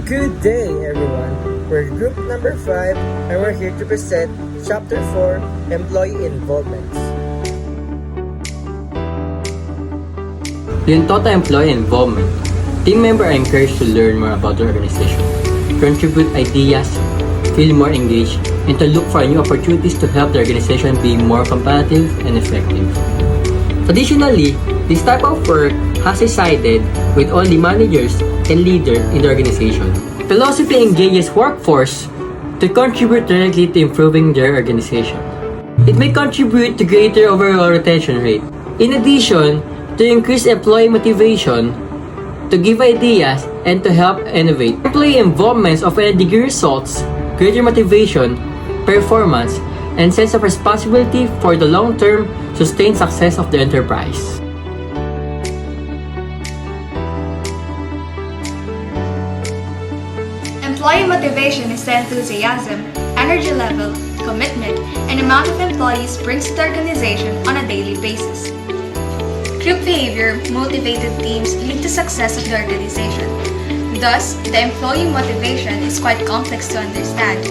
Good day, everyone. We're group number 5 and we're here to present Chapter 4, Employee Involvement. In total employee involvement, team members are encouraged to learn more about the organization, contribute ideas, feel more engaged, and to look for new opportunities to help the organization be more competitive and effective. Traditionally, this type of work has resided with only managers and leaders in the organization. Philosophy engages workforce to contribute directly to improving their organization. It may contribute to greater overall retention rate. In addition, to increase employee motivation, to give ideas, and to help innovate. Employee involvement often degree results, greater motivation, performance, and sense of responsibility for the long-term, sustained success of the enterprise. Employee motivation is the enthusiasm, energy level, commitment, and amount of employees brings to the organization on a daily basis. Group behavior, motivated teams lead to success of the organization. Thus, the employee motivation is quite complex to understand.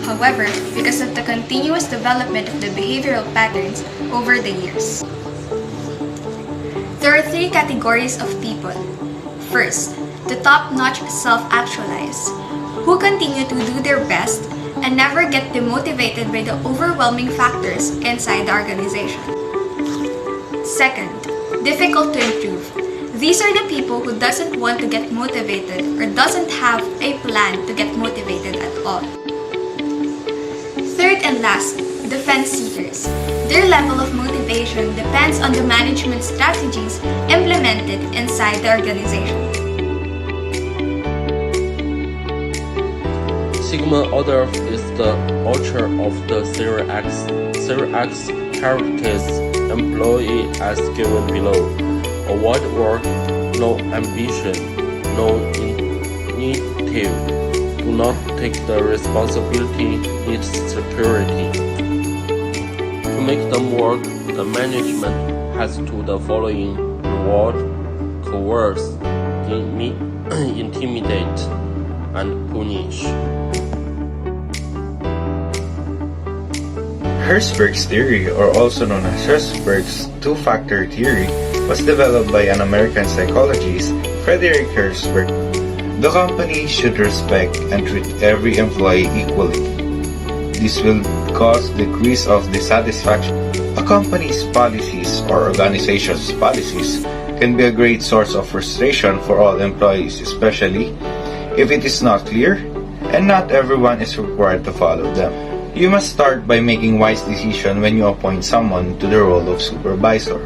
However, because of the continuous development of the behavioral patterns over the years. There are 3 categories of people. First, the top-notch self-actualized, who continue to do their best and never get demotivated by the overwhelming factors inside the organization. Second, difficult to improve. These are the people who doesn't want to get motivated or doesn't have a plan to get motivated at all. Third and last, defense seekers. Their level of motivation depends on the management strategies implemented inside the organization. Sigmund Adolf is the author of the Theory X. Theory X characterizes employee as given below: avoid work, no ambition, no initiative, do not take the responsibility, need security. To make them work, the management has to do the following: reward, coerce, intimidate, and punish. Herzberg's theory, or also known as Herzberg's two-factor theory, was developed by an American psychologist, Frederick Herzberg. The company should respect and treat every employee equally. This will cause decrease of dissatisfaction. A company's policies or organization's policies can be a great source of frustration for all employees, especially if it is not clear and not everyone is required to follow them. You must start by making wise decisions when you appoint someone to the role of supervisor.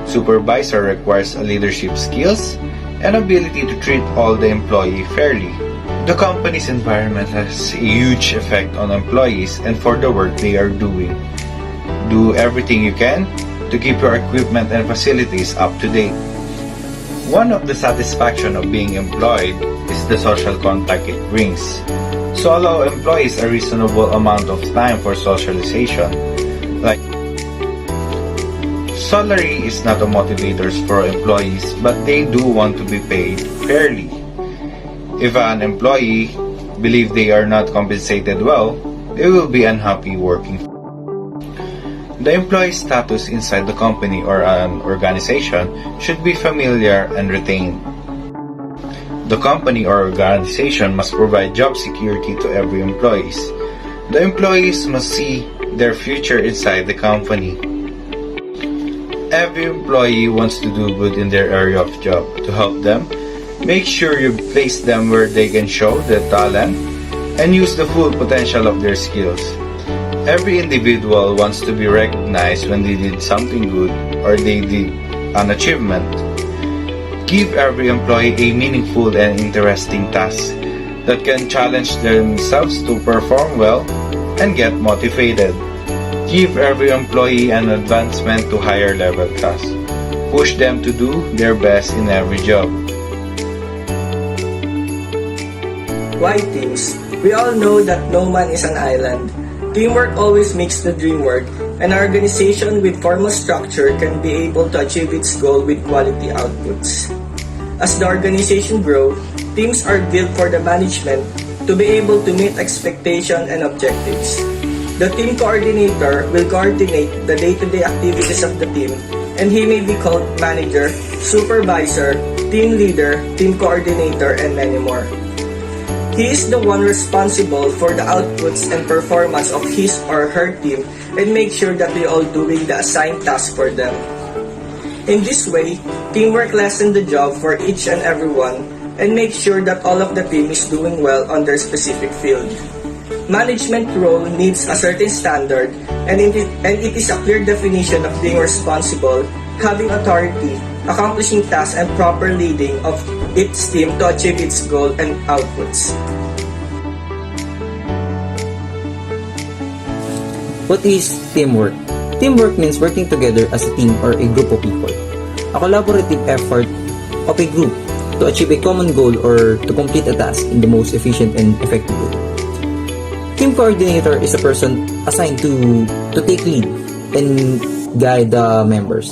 Supervisor requires a leadership skills and ability to treat all the employee fairly. The company's environment has a huge effect on employees and for the work they are doing. Do everything you can to keep your equipment and facilities up to date. One of the satisfaction of being employed is the social contact it brings. So allow employees a reasonable amount of time for socialization. Like, salary is not a motivator for employees, but they do want to be paid fairly. If an employee believes they are not compensated well, they will be unhappy working. The employee status inside the company or an organization should be familiar and retained. The company or organization must provide job security to every employee. The employees must see their future inside the company. Every employee wants to do good in their area of job. To help them, make sure you place them where they can show their talent and use the full potential of their skills. Every individual wants to be recognized when they did something good or they did an achievement. Give every employee a meaningful and interesting task that can challenge themselves to perform well and get motivated. Give every employee an advancement to higher level tasks. Push them to do their best in every job. Why teams? We all know that no man is an island. Teamwork always makes the dream work, and an organization with formal structure can be able to achieve its goal with quality outputs. As the organization grows, teams are built for the management to be able to meet expectations and objectives. The team coordinator will coordinate the day-to-day activities of the team, and he may be called manager, supervisor, team leader, team coordinator, and many more. He is the one responsible for the outputs and performance of his or her team and make sure that they all doing the assigned task for them. In this way, teamwork lessens the job for each and everyone and make sure that all of the team is doing well on their specific field. Management role needs a certain standard and it is a clear definition of being responsible, having authority, accomplishing tasks, and proper leading of its team to achieve its goal and outputs. What is teamwork? Teamwork means working together as a team or a group of people. A collaborative effort of a group to achieve a common goal or to complete a task in the most efficient and effective way. Team coordinator is a person assigned to take lead and guide the members.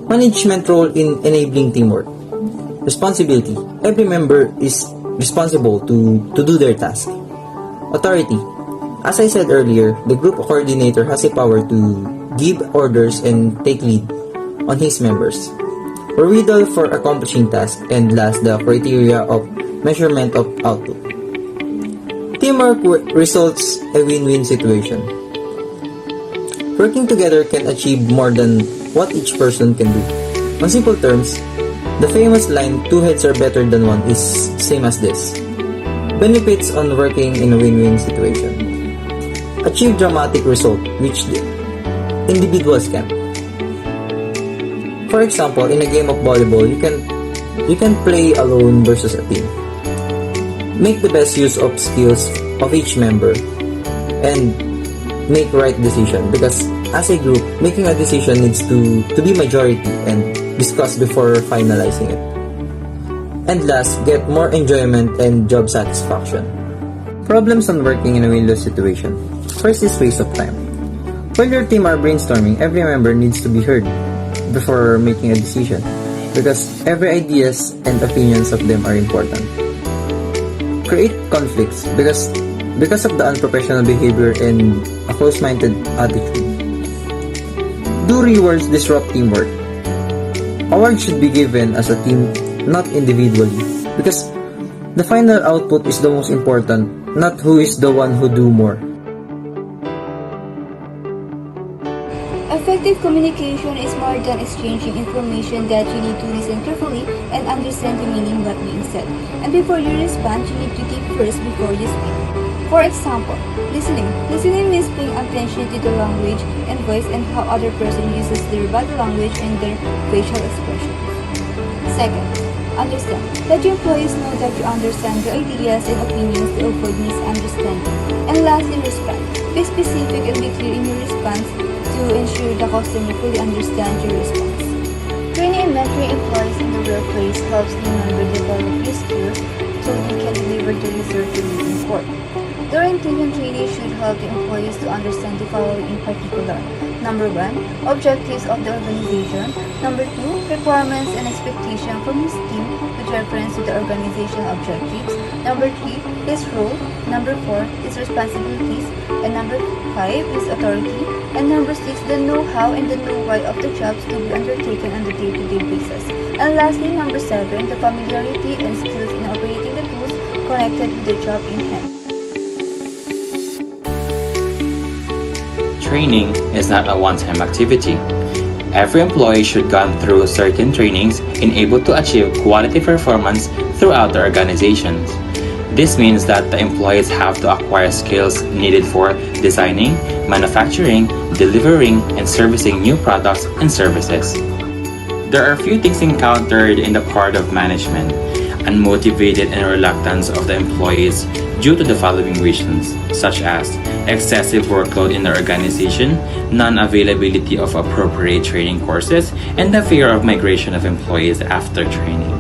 Management role in enabling teamwork. Responsibility. Every member is responsible to do their task. Authority. As I said earlier, the group coordinator has a power to give orders and take lead on his members. Wherewithal for accomplishing tasks, and last, the criteria of measurement of output. Teamwork results a win-win situation. Working together can achieve more than what each person can do. On simple terms, the famous line, "two heads are better than one," is same as this. Benefits on working in a win-win situation. Achieve dramatic result which the individuals can. For example, in a game of volleyball, you can play alone versus a team. Make the best use of skills of each member and make right decision, because as a group, making a decision needs to be majority and discuss before finalizing it. And last, get more enjoyment and job satisfaction. Problems on working in a win-lose situation. First is waste of time. While your team are brainstorming, every member needs to be heard before making a decision, because every ideas and opinions of them are important. Create conflicts because of the unprofessional behavior and a close-minded attitude. Do rewards disrupt teamwork? Awards should be given as a team, not individually, because the final output is the most important, not who is the one who do more. Effective communication is more than exchanging information that you need to listen carefully and understand the meaning what being said. And before you respond, you need to think first before you speak. For example, listening. Listening means paying attention to the language and voice and how other person uses their body language and their facial expressions. Second, understand. Let your employees know that you understand their ideas and opinions to avoid misunderstanding. And lastly, respond. Be specific and be clear in your response to ensure the customer fully understands your response. Training and mentoring employees in the workplace helps the member develop new skills so they can deliver the result they're looking for. The orientation training should help the employees to understand the following in particular. Number 1, objectives of the organization. Number 2, requirements and expectations from his team with reference to the organizational objectives. Number 3, his role. Number 4, his responsibilities. And number 5 is authority. And number 6, the know-how and the know-why of the jobs to be undertaken on a day-to-day basis. And lastly, number 7, the familiarity and skills in operating the tools connected with the job in hand. Training is not a one-time activity. Every employee should go through certain trainings and able to achieve quality performance throughout the organizations. This means that the employees have to acquire skills needed for designing, manufacturing, delivering, and servicing new products and services. There are few things encountered in the part of management: unmotivated and reluctance of the employees due to the following reasons, such as excessive workload in the organization, non-availability of appropriate training courses, and the fear of migration of employees after training.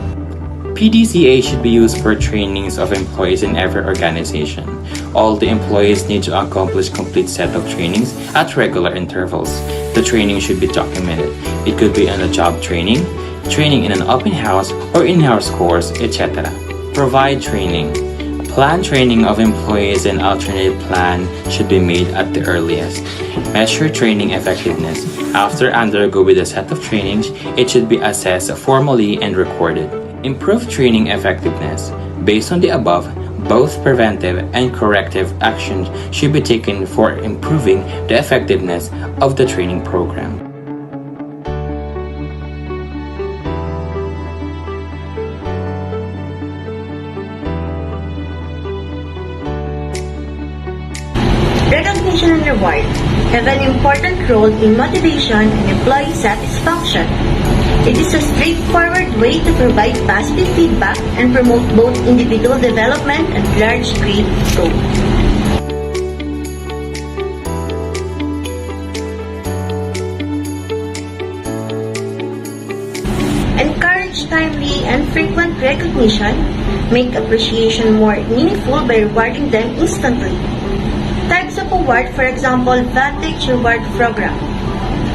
PDCA should be used for trainings of employees in every organization. All the employees need to accomplish complete set of trainings at regular intervals. The training should be documented. It could be on-the-job training, training in an open house or in-house course, etc. Provide training. Planned training of employees and alternate plan should be made at the earliest. Measure training effectiveness. After undergoing a set of trainings, it should be assessed formally and recorded. Improve training effectiveness. Based on the above, both preventive and corrective actions should be taken for improving the effectiveness of the training program. Recognition and reward have an important role in motivation and employee satisfaction. It is a straightforward way to provide positive feedback and promote both individual development and large-scale growth. Encourage timely and frequent recognition. Make appreciation more meaningful by rewarding them instantly. Types of award, for example, Vantage Reward Program.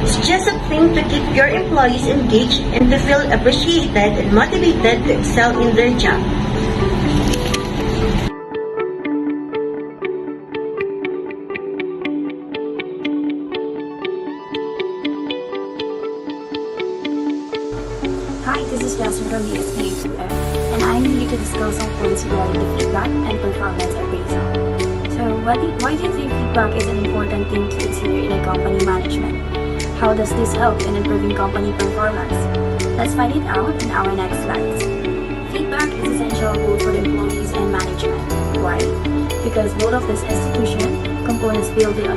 It's just a thing to keep your employees engaged and to feel appreciated and motivated to excel in their job. Hi, this is Jasmine from Bsba, and I'm here to discuss some points regarding the feedback and performance appraisal. So, why do you think feedback is an important thing to consider in a company management? How does this help in improving company performance? Let's find it out in our next slides. Feedback is essential both for the employees and management. Why? Because both of these institution components build the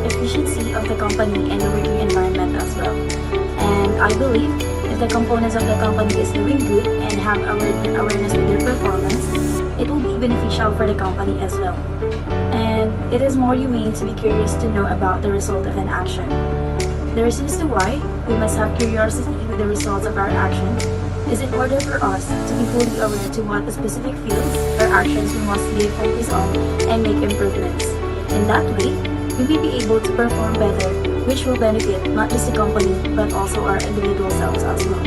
efficiency of the company and the working environment as well. And I believe if the components of the company is doing good and have awareness with their performance, it will be beneficial for the company as well. And it is more humane to be curious to know about the result of an action. The reasons to why we must have curiosity with the results of our action is in order for us to be fully aware to what specific fields or actions we must be focused on and make improvements. In that way, we will be able to perform better, which will benefit not just the company but also our individual selves as well.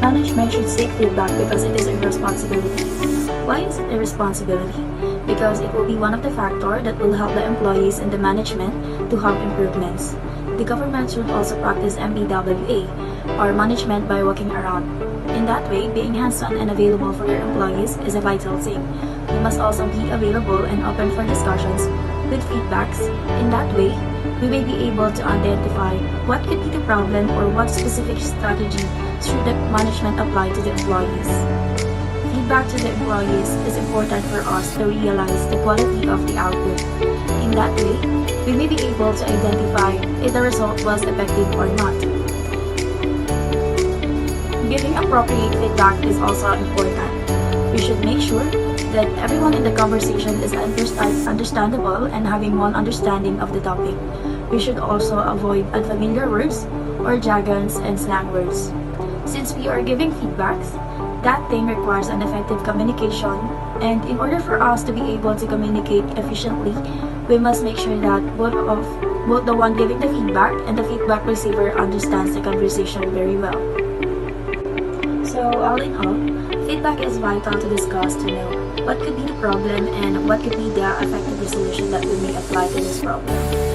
Management should seek feedback because it is a responsibility. Why is it a responsibility? Because it will be one of the factors that will help the employees and the management to have improvements. The government should also practice MBWA, or management by walking around. In that way, being hands-on and available for their employees is a vital thing. We must also be available and open for discussions with feedbacks. In that way, we may be able to identify what could be the problem or what specific strategy should the management apply to the employees. Feedback to the employees is important for us to realize the quality of the output. In that way, we may be able to identify if the result was effective or not. Giving appropriate feedback is also important. We should make sure that everyone in the conversation is understandable and having one understanding of the topic. We should also avoid unfamiliar words or jargons and slang words. Since we are giving feedbacks, that thing requires an effective communication, and in order for us to be able to communicate efficiently, we must make sure that both the one giving the feedback and the feedback receiver understands the conversation very well. So all in all, feedback is vital to discuss to know what could be the problem and what could be the effective resolution that we may apply to this problem.